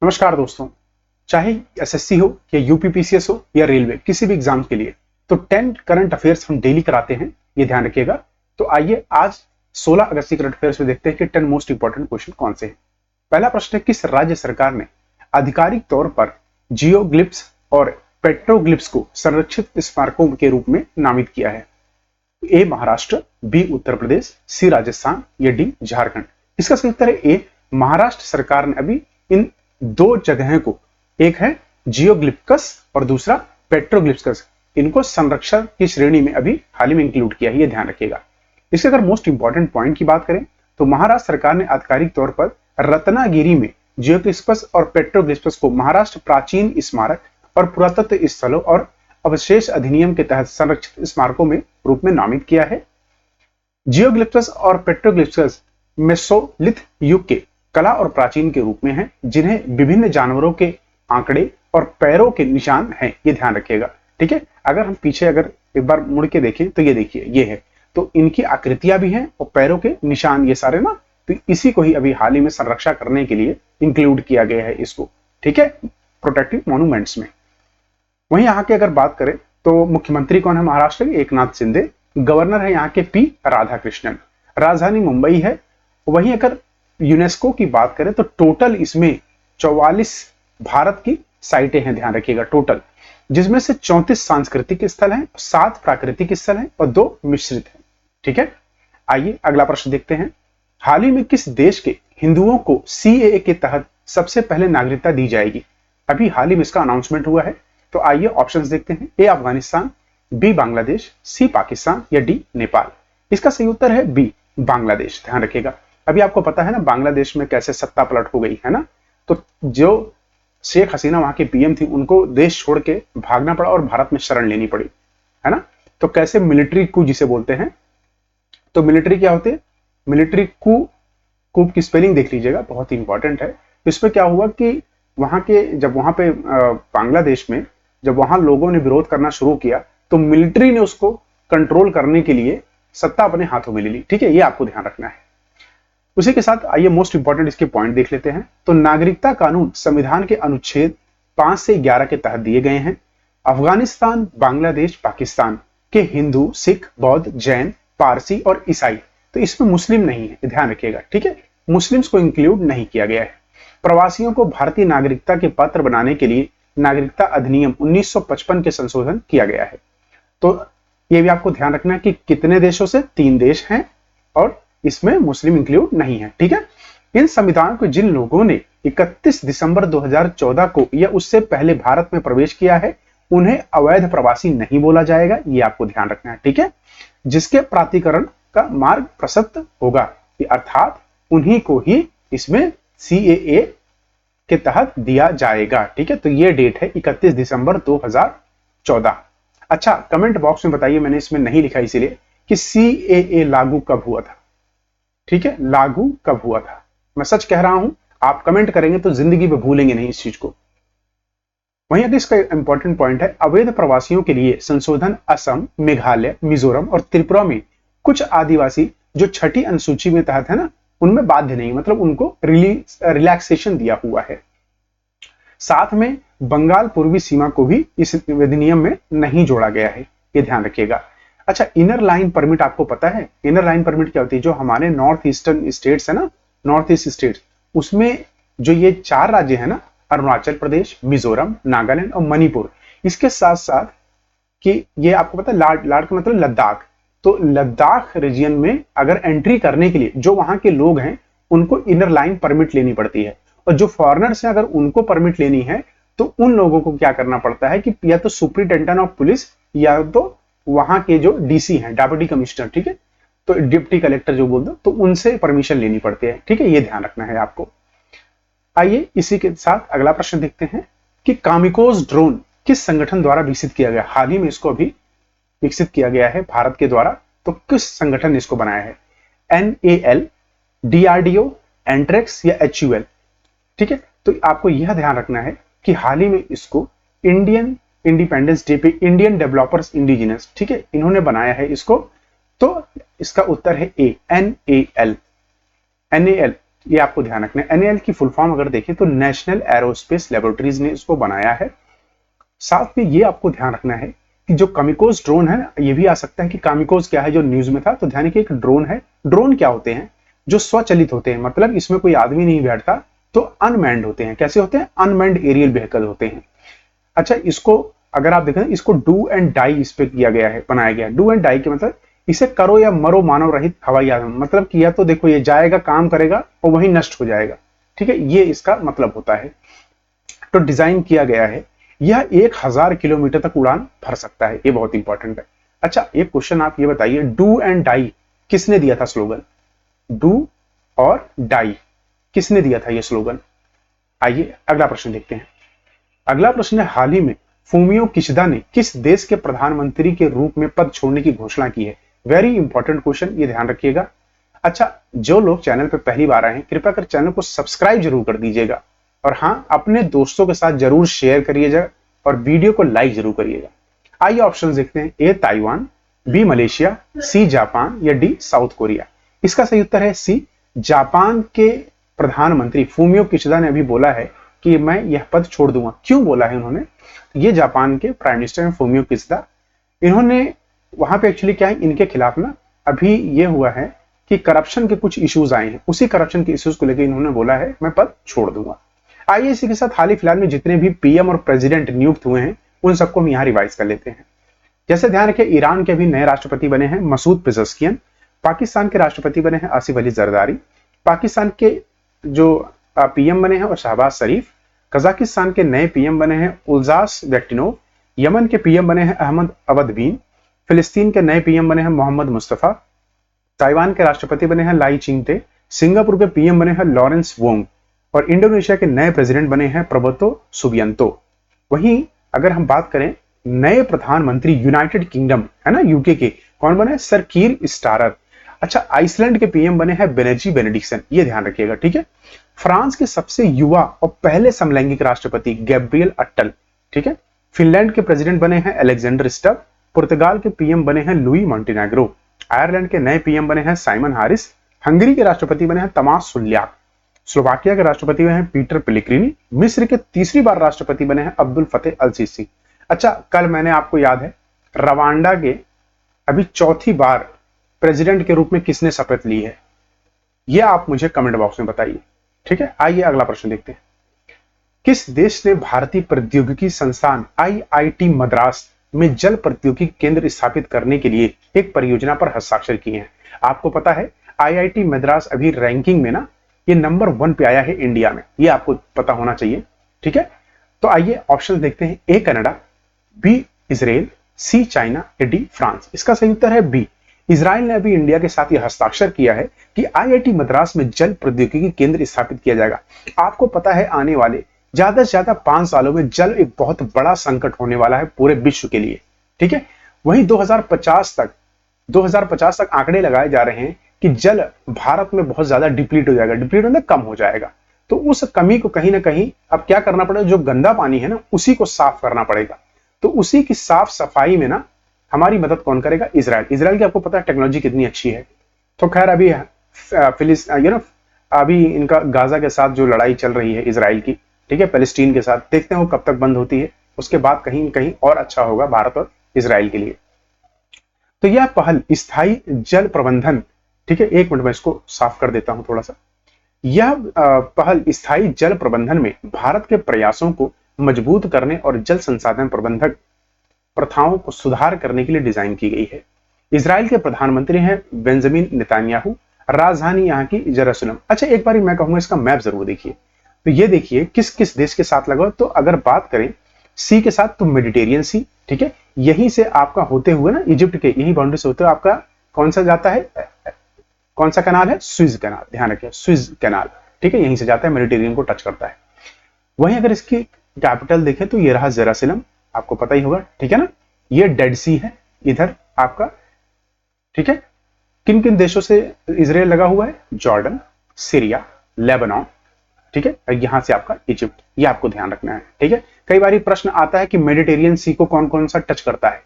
नमस्कार दोस्तों, चाहे एसएससी हो या यूपीपीसीएस हो या रेलवे, किसी भी एग्जाम के लिए तो 10 करंट अफेयर्स हम डेली कराते हैं, ये ध्यान रखिएगा। तो आइए आज 16 अगस्त की करंट अफेयर्स में देखते हैं कि 10 मोस्ट इंपॉर्टेंट क्वेश्चन कौन से हैं। पहला प्रश्न है, किस राज्य सरकार ने आधिकारिक तौर पर जियोग्लिप्स और पेट्रोग्लिप्स को संरक्षित स्मारकों के रूप में नामित किया है? ए महाराष्ट्र, बी उत्तर प्रदेश, सी राजस्थान या डी झारखंड। इसका सही उत्तर है ए महाराष्ट्र सरकार ने अभी इन दो जगहों को, एक है जियोग्लिप्कस और दूसरा पेट्रोग्लिप्कस, इनको संरक्षण की श्रेणी में अभी हाल ही में इंक्लूड किया है, ये ध्यान रखिएगा। इसके अगर मोस्ट इंपॉर्टेंट पॉइंट की बात करें तो महाराष्ट्र सरकार ने आधिकारिक तौर पर रत्नागिरी में जियोग्लिप्कस और पेट्रोग्लिप्कस को महाराष्ट्र प्राचीन स्मारक और पुरातत्व स्थलों और अवशेष अधिनियम के तहत संरक्षित स्मारकों में रूप में नामित किया है। जियोग्लिप्कस और पेट्रोग्लिप्कस मेसोलिथ युग के कला और प्राचीन के रूप में हैं, जिन्हें विभिन्न जानवरों के आंकड़े और पैरों के निशान हैं, ये ध्यान रखिएगा। ठीक है, अगर हम पीछे अगर एक बार मुड़ के देखें तो ये देखिए, ये है, तो इनकी आकृतियां भी हैं और पैरों के निशान, ये सारे ना, तो इसी को ही अभी हाल ही में संरक्षा करने के लिए इंक्लूड किया गया है इसको, ठीक है, प्रोटेक्टिव मॉन्यूमेंट्स में। वहीं यहाँ की अगर बात करें तो मुख्यमंत्री कौन है महाराष्ट्र के? एकनाथ शिंदे। गवर्नर है यहाँ के पी राधाकृष्णन। राजधानी मुंबई है। वहीं अगर यूनेस्को की बात करें तो टोटल इसमें 44 भारत की साइटें हैं, ध्यान रखिएगा टोटल, जिसमें से 34 सांस्कृतिक स्थल हैं, 7 प्राकृतिक स्थल हैं और 2 मिश्रित हैं। ठीक है, आइए अगला प्रश्न देखते हैं। हाल ही में किस देश के हिंदुओं को सीएए के तहत सबसे पहले नागरिकता दी जाएगी? अभी हाल ही में इसका अनाउंसमेंट हुआ है। तो आइए ऑप्शंस देखते हैं। ए अफगानिस्तान, बी बांग्लादेश, सी पाकिस्तान या डी नेपाल। इसका सही उत्तर है बी बांग्लादेश, ध्यान रखिएगा। अभी आपको पता है ना बांग्लादेश में कैसे सत्ता पलट हो गई है ना, तो जो शेख हसीना वहां के पीएम थी, उनको देश छोड़ के भागना पड़ा और भारत में शरण लेनी पड़ी, है ना। तो कैसे मिलिट्री कू जिसे बोलते हैं, तो मिलिट्री क्या होती है, मिलिट्री कू की स्पेलिंग देख लीजिएगा, बहुत ही इंपॉर्टेंट है। इसमें क्या हुआ कि वहां के जब वहां पे बांग्लादेश में जब वहां लोगों ने विरोध करना शुरू किया तो मिलिट्री ने उसको कंट्रोल करने के लिए सत्ता अपने हाथों में ले ली। ठीक है, ये आपको ध्यान रखना है। उसी के साथ आइए मोस्ट इंपॉर्टेंट इसके पॉइंट देख लेते हैं। तो नागरिकता कानून संविधान के अनुच्छेद 5 से 11 के तहत दिए गए हैं। अफगानिस्तान, बांग्लादेश, पाकिस्तान के हिंदू, सिख, बौद्ध, जैन, पारसी और ईसाई, तो इसमें मुस्लिम नहीं है, ध्यान रखिएगा। ठीक है, मुस्लिम्स को इंक्लूड नहीं किया गया है। प्रवासियों को भारतीय नागरिकता के पात्र बनाने के लिए नागरिकता अधिनियम 1955 के संशोधन किया गया है। तो ये भी आपको ध्यान रखना है कि कितने देशों से? 3 देश हैं और इसमें मुस्लिम इंक्लूड नहीं है। ठीक है, इन संविधान को जिन लोगों ने 31 दिसंबर 2014 को या उससे पहले भारत में प्रवेश किया है, उन्हें अवैध प्रवासी नहीं बोला जाएगा, ये आपको ध्यान रखना है। ठीक है, जिसके प्राधिकरण का मार्ग प्रशस्त होगा, अर्थात उन्हीं को ही इसमें सीएए के तहत दिया जाएगा। ठीक है, तो ये डेट है 31 दिसंबर 2014। अच्छा, कमेंट बॉक्स में बताइए, मैंने इसमें नहीं लिखा इसीलिए, कि सीएए लागू कब हुआ था। ठीक है, लागू कब हुआ था, मैं सच कह रहा हूं, आप कमेंट करेंगे तो जिंदगी में भूलेंगे नहीं इस चीज को। वहीं अगर इसका इंपॉर्टेंट पॉइंट है, अवैध प्रवासियों के लिए संशोधन असम, मेघालय, मिजोरम और त्रिपुरा में कुछ आदिवासी जो 6ठी अनुसूची में तहत है ना, उनमें बाध्य नहीं, मतलब उनको रिलैक्सेशन दिया हुआ है। साथ में बंगाल पूर्वी सीमा को भी इस अधिनियम में नहीं जोड़ा गया है, ये ध्यान रखिएगा। अच्छा, इनर लाइन परमिट आपको पता है? इनर लाइन परमिट क्या होती है? जो हमारे नॉर्थ ईस्टर्न स्टेट्स है ना, नॉर्थ ईस्ट स्टेट्स, उसमें जो ये 4 राज्य है ना, अरुणाचल प्रदेश, मिजोरम, नागालैंड और मणिपुर, इसके साथ साथ कि ये आपको पता है लाड का मतलब लद्दाख, तो लद्दाख रीजन में अगर एंट्री करने के लिए जो वहां के लोग हैं उनको इनर लाइन परमिट लेनी पड़ती है, और जो फॉरेनर्स हैं अगर उनको परमिट लेनी है तो उन लोगों को क्या करना पड़ता है कि या तो सुपरिटेंडेंट ऑफ पुलिस या तो वहां के जो डीसी हैं, डेप्यूटी कमिश्नर, ठीक है, तो डिप्टी कलेक्टर जो बोल दो, तो उनसे परमिशन लेनी पड़ती है। ठीक है, ये ध्यान रखना है आपको। आइए इसी के साथ अगला प्रश्न देखते हैं कि कामिकोज ड्रोन किस संगठन द्वारा विकसित किया गया? हाल ही में इसको अभी विकसित किया गया है भारत के द्वारा, तो किस संगठन ने इसको बनाया है? एनएएल, डीआरडीओ, एंट्रेक्स या एचयूएल? ठीक है, तो आपको यह ध्यान रखना है कि हाल ही में इसको इंडियन इंडिपेंडेंस डे पे इंडियन डेवलपर्स इंडिजिनस, ठीक है, इन्होंने बनाया है इसको। तो इसका उत्तर है ए, एनएएल। एनएएल ये आपको ध्यान रखना है। एनएएल की फुल फॉर्म अगर देखें तो नेशनल एरोस्पेस लेबोरेटरीज ने इसको बनाया है। साथ में ये आपको ध्यान रखना है कि जो कामिकोज ड्रोन है, ये भी आ सकता है कि कामिकोज क्या है जो न्यूज में था, तो ध्यान रखिए एक ड्रोन है। ड्रोन क्या होते हैं? जो स्वचालित होते हैं, मतलब इसमें कोई आदमी नहीं बैठता, तो अनमैन्ड होते हैं। कैसे होते हैं? अनमैन्ड एरियल व्हीकल होते हैं। अच्छा, इसको अगर आप देखें, इसको डू एंड डाई इस पे किया गया है, बनाया गया है। डू एंड डाई के मतलब इसे करो या मरो मानव रहित हवाई यान, मतलब कि या तो देखो ये जाएगा, काम करेगा और वहीं नष्ट हो जाएगा। ठीक है, ये इसका मतलब होता है। तो डिजाइन किया गया है, यह 1000 किलोमीटर तक उड़ान भर सकता है। ये बहुत इंपॉर्टेंट है। अच्छा, एक क्वेश्चन आप ये बताइए, डू एंड डाई किसने दिया था स्लोगन? डू और डाई किसने दिया था ये स्लोगन? आइए अगला प्रश्न देखते हैं। अगला प्रश्न है, हाल ही में फूमियो किशिदा ने किस देश के प्रधानमंत्री के रूप में पद छोड़ने की घोषणा की है? वेरी इंपॉर्टेंट क्वेश्चन, ये ध्यान रखिएगा। अच्छा, जो लोग चैनल पर पहली बार आए हैं, कृपया कर चैनल को सब्सक्राइब जरूर कर दीजिएगा, और हाँ, अपने दोस्तों के साथ जरूर शेयर करिएगा और वीडियो को लाइक जरूर करिएगा। आइए ऑप्शन देखते हैं। A Taiwan, B Malaysia, C Japan या डी साउथ कोरिया। इसका सही उत्तर है सी। जापान के प्रधानमंत्री फूमियो किशिदा ने अभी बोला है कि मैं यह पद छोड़ दूंगा। क्यों बोला है उन्होंने? ये जापान के प्राइम मिनिस्टर फूमियो किशिदा, इन्होंने वहां पे एक्चुअली क्या है, इनके खिलाफ ना अभी ये हुआ है कि करप्शन के कुछ इश्यूज आए हैं। उसी करप्शन के इश्यूज को लेकर इन्होंने बोला है मैं पद छोड़ दूंगा। आइए इसी के साथ हाल ही फिलहाल में जितने भी पीएम और प्रेसिडेंट नियुक्त हुए हैं उन सबको हम यहाँ रिवाइज कर लेते हैं। जैसे ध्यान रखें, ईरान के अभी नए राष्ट्रपति बने हैं मसूद पेजेश्कियान। पाकिस्तान के राष्ट्रपति बने हैं आसिफ अली जरदारी। पाकिस्तान के जो पीएम बने हैं वो शहबाज शरीफ। कजाकिस्तान के नए पीएम बने हैं उल्जास बेक्टिनोव। यमन के पीएम बने हैं अहमद अवदबीन। फिलिस्तीन के नए पीएम बने हैं मोहम्मद मुस्तफा। ताइवान के राष्ट्रपति बने हैं लाई चिंगते। सिंगापुर के पीएम बने हैं लॉरेंस वोंग। और इंडोनेशिया के नए प्रेसिडेंट बने हैं प्रबोतो सुबियांतो। वहीं अगर हम बात करें नए प्रधानमंत्री यूनाइटेड किंगडम है ना, यूके के, कौन बने? सर कीर स्टारर। अच्छा, आइसलैंड के पीएम बने हैं बेनेजी बेनेडिक्सन। ये ध्यान रखिएगा, ठीक है। फ्रांस के सबसे युवा और पहले समलैंगिक राष्ट्रपति गैब्रियल अट्टल, ठीक है। फिनलैंड के प्रेसिडेंट बने हैं अलेक्जेंडर स्टब। पुर्तगाल के पीएम बने हैं लुई मॉन्टेनेग्रो। आयरलैंड के नए पीएम बने हैं साइमन हारिस। हंगरी के राष्ट्रपति बने हैं तमास सुल्याक। स्लोवाकिया के राष्ट्रपति बने हैं पीटर पेलिक्रिनी। मिस्र के तीसरी बार राष्ट्रपति बने हैं अब्दुल फतेह अल सीसी। अच्छा, कल मैंने आपको याद है रवांडा के अभी चौथी बार प्रेसिडेंट के रूप में किसने शपथ ली है? यह आप मुझे कमेंट बॉक्स में बताइए, ठीक है। आइए अगला प्रश्न देखते हैं। किस देश ने भारतीय प्रौद्योगिकी संस्थान आईआईटी मद्रास में जल प्रौद्योगिकी केंद्र स्थापित करने के लिए एक परियोजना पर हस्ताक्षर किए हैं? आपको पता है आईआईटी मद्रास अभी रैंकिंग में ना ये नंबर 1 पे आया है इंडिया में, ये आपको पता होना चाहिए, ठीक है। तो आइए ऑप्शन देखते हैं। A Canada, B Israel, C China या डी फ्रांस। इसका सही उत्तर है बी। इजराइल ने अभी इंडिया के साथ यह हस्ताक्षर किया है कि आईआईटी मद्रास में जल प्रौद्योगिकी केंद्र स्थापित किया जाएगा। आपको पता है आने वाले ज्यादा से ज्यादा 5 सालों में जल एक बहुत बड़ा संकट होने वाला है पूरे विश्व के लिए, ठीक है। वहीं 2050 तक आंकड़े लगाए जा रहे हैं कि जल भारत में बहुत ज्यादा डिप्लीट हो जाएगा। डिप्लीट मतलब कम हो जाएगा। तो उस कमी को कहीं ना कहीं अब क्या करना पड़ेगा, जो गंदा पानी है ना उसी को साफ करना पड़ेगा। तो उसी की साफ सफाई में ना हमारी मदद कौन करेगा? इजराइल। इजराइल की आपको पता है टेक्नोलॉजी कितनी अच्छी है। तो खैर अभी अभी इनका गाजा के साथ जो लड़ाई चल रही है इजराइल की, ठीक है, पैलेस्टीन के साथ, देखते हैं वो कब तक बंद होती है। उसके बाद कहीं कहीं और अच्छा होगा भारत और इजराइल के लिए। तो यह पहल स्थायी जल प्रबंधन, ठीक है, एक मिनट में इसको साफ कर देता हूं थोड़ा सा। यह पहल स्थायी जल प्रबंधन में भारत के प्रयासों को मजबूत करने और जल संसाधन प्रबंधक प्रथाओं को सुधार करने के लिए डिजाइन की गई है। इजराइल के प्रधानमंत्री हैं बेंजामिन नेतन्याहू। राजधानी यहाँ की जेरूसलम। अच्छा, एक बार मैं कहूंगा इसका मैप जरूर देखिए। तो ये देखिए किस किस देश के साथ लगा। तो अगर बात करें सी के साथ तो मेडिटेरियन सी, ठीक है, यहीं से आपका होते हुए ना इजिप्ट के यही बाउंड्री से होते हुए आपका कौन सा जाता है, कौन सा कनाल है? स्विज कनाल। ध्यान रखिए, स्विज कनाल, ठीक है, यहीं से जाता है, मेडिटेरियन को टच करता है। वहीं अगर इसकी कैपिटल देखें तो ये रहा जेरूसलम, आपको पता ही होगा, ठीक है ना। ये डेड सी है इधर आपका, ठीक है। किन किन देशों से इजराइल लगा हुआ है? जॉर्डन, सीरिया, लेबनान, ठीक है, यहां से आपका इजिप्ट। ये आपको ध्यान रखना है, ठीक है। कई बार प्रश्न आता है कि मेडिटेरियन सी को कौन कौन सा टच करता है?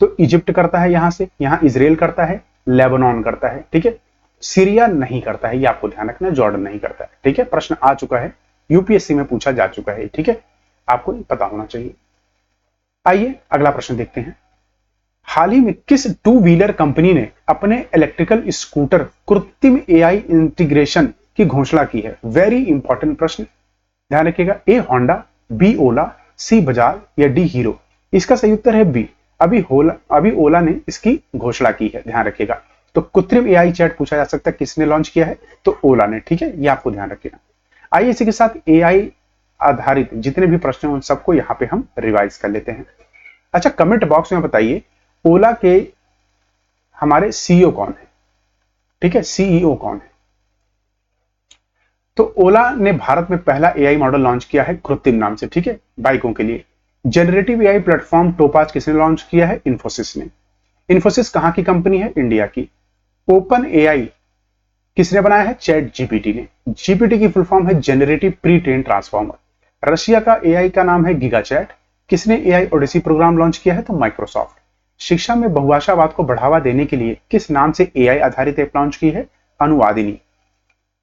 तो इजिप्ट करता है यहां से, यहां इजराइल करता है, लेबनान करता है, ठीक है। सीरिया नहीं करता है, ये आपको ध्यान रखना है, जॉर्डन नहीं करता है। ठीक है, प्रश्न आ चुका है, यूपीएससी में पूछा जा चुका है। ठीक है, आपको पता होना चाहिए। आइए अगला प्रश्न देखते हैं। हाल ही में किस टू व्हीलर कंपनी ने अपने इलेक्ट्रिकल स्कूटर कृत्रिम एआई इंटीग्रेशन की घोषणा की है? वेरी इंपॉर्टेंट प्रश्न, ध्यान रखिएगा। ए होंडा, बी ओला, सी बजाज या डी हीरो? इसका सही उत्तर है बी। अभी ओला ने इसकी घोषणा की है, ध्यान रखिएगा। तो कृत्रिम एआई चैट पूछा जा सकता है किसने लॉन्च किया है, तो ओला ने। ठीक है, ये आपको ध्यान रखिएगा। आइए इसी के साथ एआई आधारित जितने भी प्रश्न हैं उन सबको यहां पे हम रिवाइज कर लेते हैं। अच्छा, कमेंट बॉक्स में बताइए ओला के हमारे सीईओ कौन है? ठीक है, सीईओ कौन है? तो ओला ने भारत में पहला एआई मॉडल लॉन्च किया है कृत्रिम नाम से। ठीक है, बाइकों के लिए। जनरेटिव एआई प्लेटफॉर्म टोपाज किसने लॉन्च किया है? इन्फोसिस ने। इन्फोसिस कहां की कंपनी है? इंडिया की। ओपन एआई किसने बनाया है? चैट जीपीटी ने। जीपीटी की फुल फॉर्म है generative pre train transformer. Russia का एआई का नाम है गीगा चैट। किसने एआई ओडिसी प्रोग्राम लॉन्च किया है? तो माइक्रोसॉफ्ट। शिक्षा में बहुभाषावाद को बढ़ावा देने के लिए किस नाम से एआई आधारित ऐप लॉन्च की है? अनुवादिनी।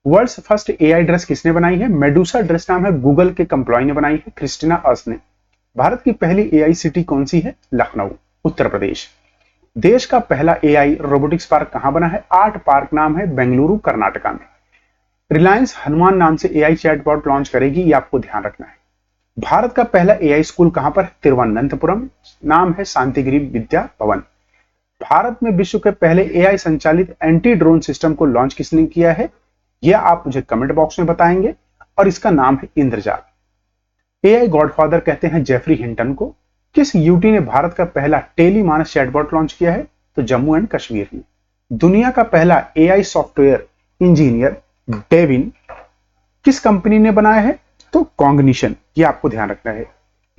वर्ल्ड्स फर्स्ट एआई ड्रेस किसने बनाई है? मेडुसा ड्रेस नाम है गूगल के कंप्लॉय ने बनाई है, क्रिस्टिना अस ने। भारत की पहली एआई सिटी कौन सी है? लखनऊ, उत्तर प्रदेश। देश का पहला एआई रोबोटिक्स पार्क कहां बना है? आर्ट पार्क नाम है बेंगलुरु, कर्नाटका में। रिलायंस हनुमान नाम से एआई चैटबॉट लॉन्च करेगी, ये आपको ध्यान रखना है। भारत का पहला एआई स्कूल कहां पर है? तिरुवनंतपुरम, नाम है शांतिगिरी विद्या भवन। भारत में विश्व के पहले एआई संचालित एंटी ड्रोन सिस्टम को लॉन्च किसने किया है? यह आप मुझे कमेंट बॉक्स में बताएंगे, और इसका नाम है इंद्रजाल। एआई गॉडफादर कहते हैं जेफरी हिंटन को। किस यूटी ने भारत का पहला टेली मानस चैटबॉट लॉन्च किया है? तो जम्मू एंड कश्मीर ने। दुनिया का पहला एआई सॉफ्टवेयर इंजीनियर डेविन किस कंपनी ने बनाया है? तो कॉग्निशन, ये आपको ध्यान रखना है।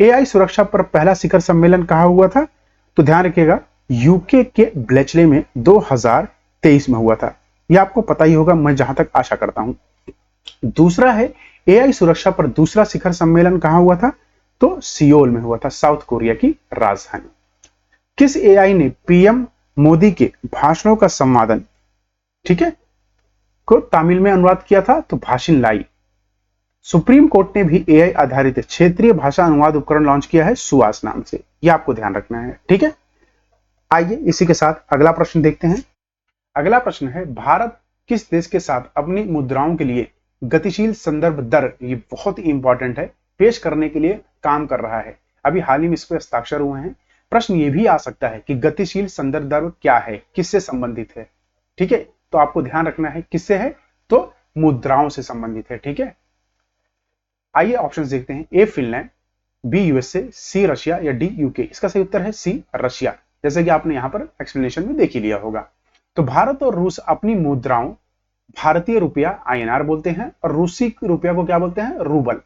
एआई सुरक्षा पर पहला शिखर सम्मेलन कहां हुआ था? तो ध्यान रखिएगा, यूके के ब्लेचले में 2023 में हुआ था। यह आपको पता ही होगा, मैं जहां तक आशा करता हूं। दूसरा है एआई सुरक्षा पर दूसरा शिखर सम्मेलन कहां हुआ था? तो सियोल में हुआ था, साउथ कोरिया की राजधानी। किस एआई ने पीएम मोदी के भाषणों का संवादन, ठीक है, को तमिल में अनुवाद किया था? तो भाषिन लाई। सुप्रीम कोर्ट ने भी एआई आधारित क्षेत्रीय भाषा अनुवाद उपकरण लॉन्च किया है, सुवास नाम से। यह आपको ध्यान रखना है। ठीक है, आइए इसी के साथ अगला प्रश्न देखते हैं। अगला प्रश्न है, भारत किस देश के साथ अपनी मुद्राओं के लिए गतिशील संदर्भ दर, ये बहुत ही इंपॉर्टेंट है, पेश करने के लिए काम कर रहा है? अभी हाल ही में इस पर हस्ताक्षर हुए हैं। प्रश्न ये भी आ सकता है कि गतिशील संदर्भ दर क्या है, किससे संबंधित है? ठीक है, तो आपको ध्यान रखना है किससे है, तो मुद्राओं से संबंधित है। ठीक है, आइए ऑप्शंस देखते हैं। ए Finland, B USA, see Russia या डी यूके? इसका सही उत्तर है सी रशिया, जैसे कि आपने यहां पर एक्सप्लेनेशन में देख ही लिया होगा। तो भारत और रूस अपनी मुद्राओं, भारतीय रुपया आईएनआर बोलते हैं और रूसी रुपया को क्या बोलते हैं? रूबल।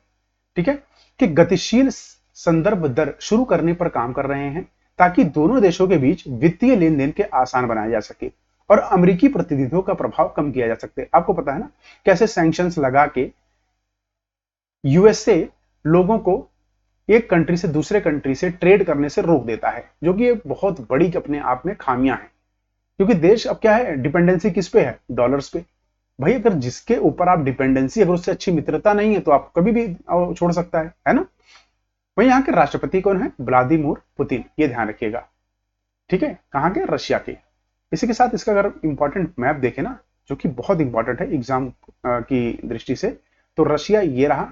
ठीक है, कि गतिशील संदर्भ दर शुरू करने पर काम कर रहे हैं ताकि दोनों देशों के बीच वित्तीय लेन देन के आसान बनाया जा सके और अमेरिकी प्रतिनिधियों का प्रभाव कम किया जा सके। आपको पता है ना कैसे सैंक्शंस लगा के यूएसए लोगों को एक कंट्री से दूसरे कंट्री से ट्रेड करने से रोक देता है, जो कि एक बहुत बड़ी अपने आप में खामियां हैं। क्योंकि देश अब क्या है, डिपेंडेंसी किस पे है? डॉलर्स पे। भाई अगर जिसके ऊपर आप डिपेंडेंसी, अगर उससे अच्छी मित्रता नहीं है तो आप कभी भी छोड़ सकता है ना। वही यहाँ के राष्ट्रपति कौन है? व्लादिमीर पुतिन, ये ध्यान रखिएगा। ठीक है, कहाँ के? रशिया के। इसी के साथ इसका अगर इंपॉर्टेंट मैप देखें ना, जो कि बहुत इंपॉर्टेंट है एग्जाम की दृष्टि से, तो रशिया ये रहा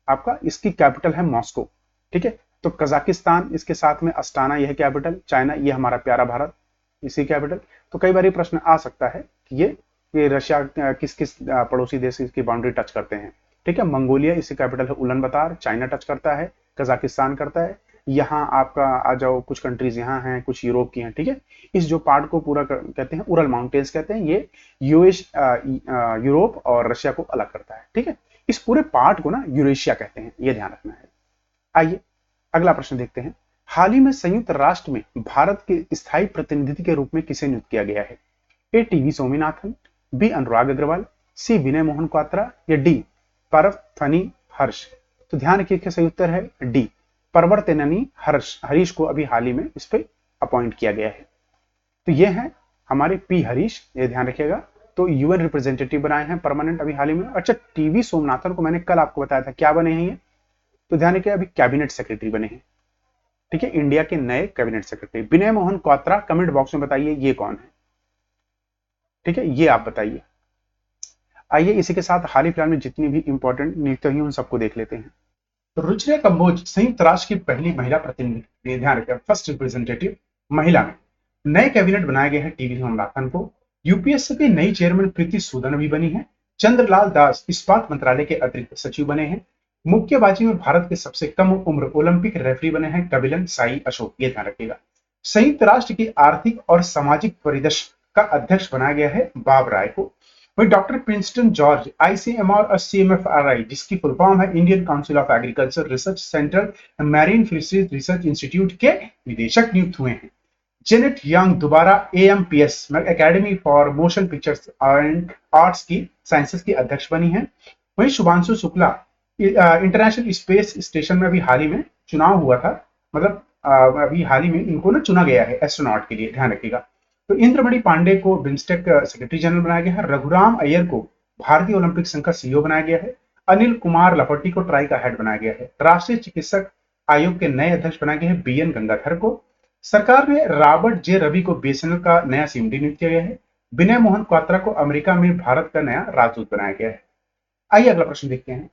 आपका, इसकी कैपिटल है मॉस्को। ठीक है, तो कजाकिस्तान इसके साथ में अस्टाना, यह कैपिटल। चाइना, ये हमारा प्यारा भारत, इसी कैपिटल। तो कई बार प्रश्न आ सकता है कि ये रशिया किस किस पड़ोसी देश की बाउंड्री टच करते हैं। ठीक है, मंगोलिया, इसकी कैपिटल है उलन बतार। चाइना टच करता है, कजाकिस्तान करता है। यहाँ आपका आ जाओ, कुछ कंट्रीज यहाँ हैं, कुछ यूरोप की हैं। ठीक है, इस जो पार्ट को पूरा कहते हैं उरल माउंटेन्स कहते हैं, ये यूएस यूरोप और रशिया को अलग करता है। ठीक है, इस पूरे पार्ट को ना यूरेशिया कहते हैं, ये ध्यान रखना है। आइए अगला प्रश्न देखते हैं। हाल ही में संयुक्त राष्ट्र में भारत के स्थायी प्रतिनिधि के रूप में किसे नियुक्त किया गया है? ए टीवी स्वामीनाथन, बी अनुराग अग्रवाल, सी विनय मोहन क्वात्रा या डी परवतनी हर्ष? तो ध्यान रखिए कि सही उत्तर है डी परवर्तनी हरीश को अभी हाल ही में इस पे अपॉइंट किया गया है। तो ये है हमारे पी हरीश, ये ध्यान रखिएगा। तो यूएन रिप्रेजेंटेटिव बनाए हैं परमानेंट अभी हाल ही में। अच्छा, टीवी सोमनाथन को मैंने कल आपको बताया था क्या बने हैं ये, तो ध्यान रखिए अभी कैबिनेट सेक्रेटरी बने हैं। ठीक है, इंडिया के नए कैबिनेट सेक्रेटरी। विनय मोहन क्वात्रा, कमेंट बॉक्स में बताइए ये कौन है। ठीक है, ये आप बताइए। आइए इसी के साथ हाल ही फिलहाल में जितनी भी इंपॉर्टेंट नियुक्ति हुई उन सबको देख लेते हैं। तो रुचिरा कंबोज संयुक्त राष्ट्र की पहली महिला प्रतिनिधि, ध्यान रखिए फर्स्ट रिप्रेजेंटेटिव महिला में। नए कैबिनेट बनाए गए हैं टीवी सोमनाथन को। यूपीएससी की नई चेयरमैन प्रीति सूदन भी बनी है। चंद्रलाल दास इस्पात मंत्रालय के अतिरिक्त सचिव बने हैं। मुक्केबाजी में भारत के सबसे कम उम्र ओलंपिक रेफरी बने हैं कपिलन साई अशोक, ये ध्यान रखिएगा। संयुक्त राष्ट्र की आर्थिक और सामाजिक परिदृश्य का अध्यक्ष बनाया गया है बाब राय को। वही डॉक्टर प्रिंसटन जॉर्ज आईसीएमआर और सीएमएफआरआई, जिसकी फुल फॉर्म है Indian council of agriculture research centre marine fisheries research institute के निदेशक नियुक्त हुए हैं। जेनेट यंग दोबारा amps academy for motion pictures and arts की साइंसेस की अध्यक्ष बनी है। वहीं Shubhanshu Shukla international space station में अभी हाल ही में चुनाव हुआ था, मतलब अभी हाल ही में इनको ना चुना गया है एस्ट्रोनॉट के लिए, ध्यान रखिएगा। तो इंद्रमणि पांडे को बिम्स्टेक सेक्रेटरी जनरल बनाया गया है। रघुराम अय्यर को भारतीय ओलंपिक संघ का सीईओ बनाया गया है। अनिल कुमार लपट्टी को ट्राई का हेड बनाया गया है। राष्ट्रीय चिकित्सक आयोग के नए अध्यक्ष बनाए गए हैं बीएन गंगाधर को। सरकार ने रॉबर्ट जे रवि को बीएसएनएल का नया सीएमडी नियुक्त किया गया है। विनय मोहन क्वात्रा को अमेरिका में भारत का नया राजदूत बनाया गया है। आइए अगला प्रश्न देखते हैं।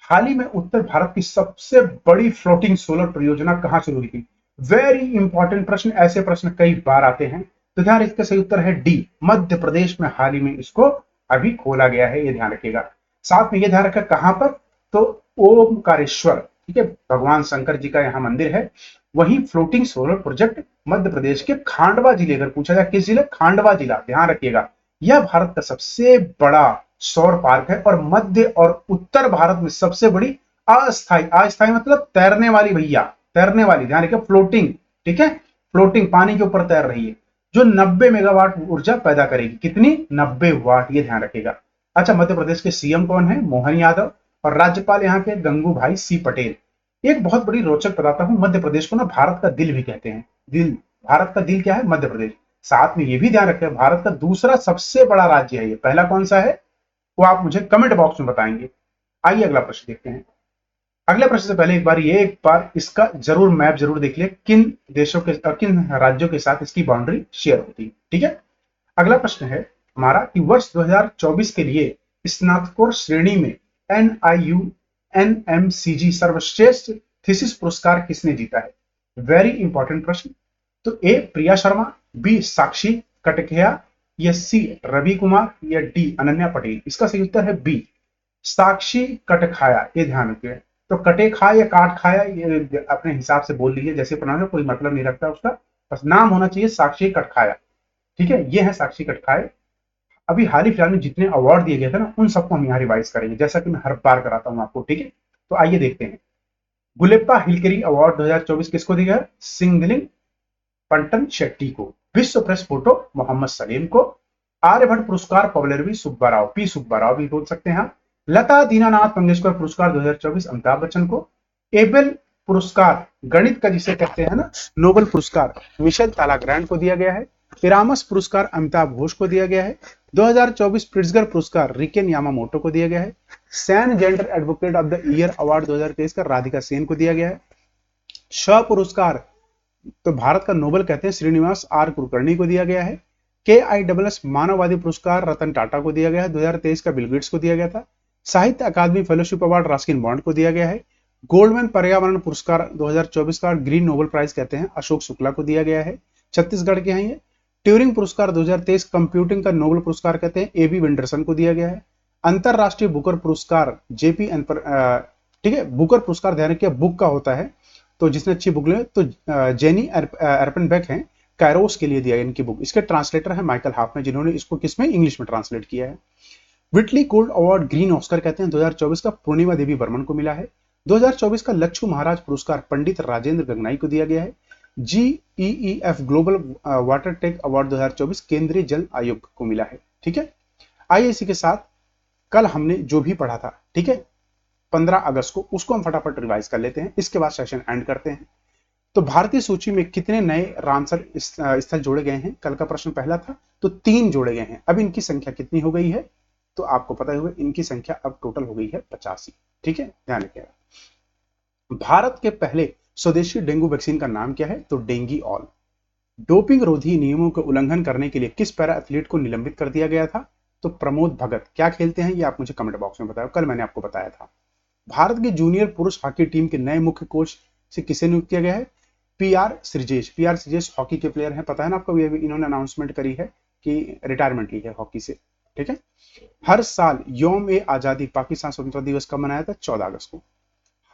हाल ही में उत्तर भारत की सबसे बड़ी फ्लोटिंग सोलर परियोजना कहां शुरू हुई थी? वेरी इंपॉर्टेंट प्रश्न, ऐसे प्रश्न कई बार आते हैं। तो ध्यान, इसका सही उत्तर है डी, मध्य प्रदेश में हाल ही में इसको अभी खोला गया है, ये ध्यान रखिएगा। साथ में ये ध्यान रखा कहां पर, तो ओमकारेश्वर, ठीक है, भगवान शंकर जी का यहाँ मंदिर है। वही floating solar project Madhya Pradesh के खांडवा जिले, अगर पूछा जाए किस जिले, खांडवा जिला, ध्यान रखिएगा। यह भारत का सबसे बड़ा सौर पार्क है और मध्य और उत्तर भारत में सबसे बड़ी अस्थाई, अस्थाई मतलब तैरने वाली भैया, तैरने वाली, ध्यान रखिए, फ्लोटिंग, ठीक है, फ्लोटिंग पानी के ऊपर तैर रही है, जो 90 मेगावाट ऊर्जा पैदा करेगी। कितनी? 90 वाट, ये ध्यान रखिएगा। अच्छा, मध्य प्रदेश के सीएम कौन है? मोहन यादव। और राज्यपाल यहाँ के गंगू भाई सी पटेल। एक बहुत बड़ी रोचक बताता हूं, मध्य प्रदेश को ना भारत का दिल भी कहते हैं। दिल, भारत का दिल क्या है? मध्य प्रदेश। साथ में ये भी ध्यान रखें, भारत का दूसरा सबसे बड़ा राज्य है ये, पहला कौन सा है वो आप मुझे कमेंट बॉक्स में बताएंगे। आइए अगला प्रश्न देखते हैं। अगले प्रश्न से पहले एक बार इसका जरूर मैप जरूर देख लिया, किन देशों के और किन राज्यों के साथ इसकी बाउंड्री शेयर होती है। ठीक है, अगला प्रश्न है हमारा कि वर्ष 2024 के लिए स्नातकोत्तर श्रेणी में NIU NMCG सर्वश्रेष्ठ थीसिस पुरस्कार किसने जीता है? वेरी इंपॉर्टेंट प्रश्न। तो ए प्रिया शर्मा, बी साक्षी कटकिया, या सी रवि कुमार, या डी अनन्या पटेल। इसका सही उत्तर है बी, साक्षी कटखाया, ये ध्यान रखिए। तो कटे खाया या काट खाया, ये अपने हिसाब से बोल लीजिए, जैसे प्रोनाउंस, कोई मतलब नहीं रखता उसका, बस नाम होना चाहिए साक्षी कटखाया। ठीक है, ये है साक्षी कटखाए। अभी हाल ही फिलहाल में जितने अवार्ड दिए गए थे ना, उन सबको हम यहाँ रिवाइज करेंगे, जैसा कि मैं हर बार कराता हूँ आपको। ठीक है, तो आइए देखते हैं। गुलेप्पा हिलकरी अवार्ड 2024 किसको दिया है? सिंगलिंग पंटन शेट्टी को। विश्व प्रेस फोटो मोहम्मद सलीम को। आर्यभट्ट पुरस्कार पवलरवी सुब्बाराव, पी सुब्बाराव भी बोल सकते हैं आप। लता दीनानाथ मंगेशकर पुरस्कार 2024 अमिताभ बच्चन को। एबेल पुरस्कार गणित का जिसे कहते हैं ना नोबेल पुरस्कार, मिशेल तालाग्रैंड को दिया गया है। इरामस पुरस्कार अमिताभ घोष को दिया गया है। 2024 प्रिट्जगर पुरस्कार रिकेन यामामोटो को दिया गया है। सैन gender advocate of the year award 2023 का राधिका सेन को दिया गया है। श पुरस्कार तो भारत का नोबेल कहते हैं श्रीनिवास आर कुलकर्णी को दिया गया है। KISS मानववादी पुरस्कार रतन टाटा को दिया गया है, 2023 का बिल गेट्स को दिया गया था। साहित्य अकादमी फेलोशिप अवार्ड रस्किन बॉन्ड को दिया गया है। गोल्डमैन पर्यावरण पुरस्कार 2024 का ग्रीन नोबेल प्राइज कहते हैं अशोक शुक्ला को दिया गया है, छत्तीसगढ़ के हैं ये। ट्यूरिंग पुरस्कार 2023 कंप्यूटिंग का नोबेल पुरस्कार कहते हैं AB विंडरसन को दिया गया है। अंतरराष्ट्रीय बुकर पुरस्कार JP ठीक है, बुकर पुरस्कार ध्यान रखिए बुक का होता है, तो जिसने अच्छी बुक ले तो जेनी एर्पनबेक हैं, कैरोस के लिए दिया इनकी बुक। इसके ट्रांसलेटर है माइकल हाफमैन, जिन्होंने इसको किसमें, इंग्लिश में ट्रांसलेट किया है। विटली गोल्ड अवार्ड ग्रीन ऑस्कर कहते हैं 2024 का पूर्णिमा देवी बर्मन को मिला है। 2024 का लच्छू महाराज पुरस्कार पंडित राजेंद्र गंगनाई को दिया गया है। GEEF global water tech award 2024 केंद्रीय जल आयोग को मिला है। ठीक है, आइए इसी के साथ कल हमने जो भी पढ़ा था, ठीक है, 15 अगस्त को, उसको हम फटाफट रिवाइज कर लेते हैं, इसके बाद सेशन एंड करते हैं। तो भारतीय सूची में कितने नए रामसर स्थल जोड़े गए हैं? कल का प्रश्न पहला था, तो 3 जोड़े गए हैं। अब इनकी संख्या कितनी हो गई है? तो आपको पता ही होगा, इनकी संख्या अब टोटल हो गई है 85। ठीक है, ध्यान रखिएगा। भारत के पहले स्वदेशी डेंगू वैक्सीन का नाम क्या है? तो डेंगी ऑल। डोपिंग रोधी नियमों के उल्लंघन करने के लिए किस पैरा एथलीट को निलंबित कर दिया गया था? तो प्रमोद भगत। क्या खेलते हैं ये आप मुझे कमेंट बॉक्स में बताओ, कल मैंने आपको बताया था। भारत की जूनियर पुरुष हॉकी टीम के नए मुख्य कोच से किसे नियुक्त किया गया है? PR Sreejesh. PR Sreejesh hockey के प्लेयर हैं, पता है ना आपको, इन्होंने अनाउंसमेंट करी है कि रिटायरमेंट ली है हॉकी से। ठीक है। हर साल यौम ए आजादी पाकिस्तान स्वतंत्रता दिवस कब मनाया था? 14 अगस्त को।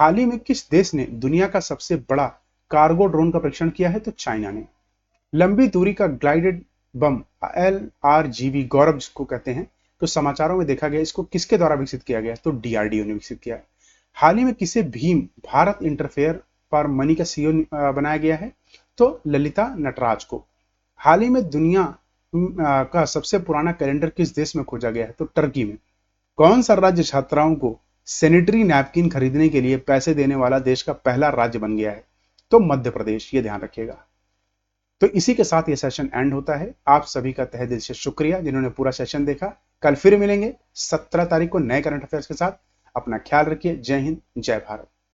हाल ही में किस देश ने दुनिया का सबसे बड़ा कार्गो ड्रोन का परीक्षण किया है? तो चाइना ने। लंबी दूरी का ग्लाइडेड बम LRGB गौरव जिसको कहते हैं, तो समाचारों में देखा गया, इसको किसके द्वारा विकसित किया गया? तो डीआरडीओ ने विकसित किया है। हाल ही में किसे Bhim Bharat interfere for money का सीईओ बनाया गया है? तो ललिता नटराज को। हाल ही में दुनिया का सबसे पुराना कैलेंडर किस देश में खोजा गया है? तो टर्की में। कौन सा राज्य छात्राओं को सैनिटरी नैपकिन खरीदने के लिए पैसे देने वाला देश का पहला राज्य बन गया है? तो मध्य प्रदेश। ये ध्यान रखिएगा। तो इसी के साथ ये सेशन एंड होता है। आप सभी का तहे दिल से शुक्रिया जिन्होंने पूरा सेशन देखा। कल फिर मिलेंगे 17 तारीख को नए करंट अफेयर्स के साथ। अपना ख्याल रखिए। जय हिंद, जय भारत।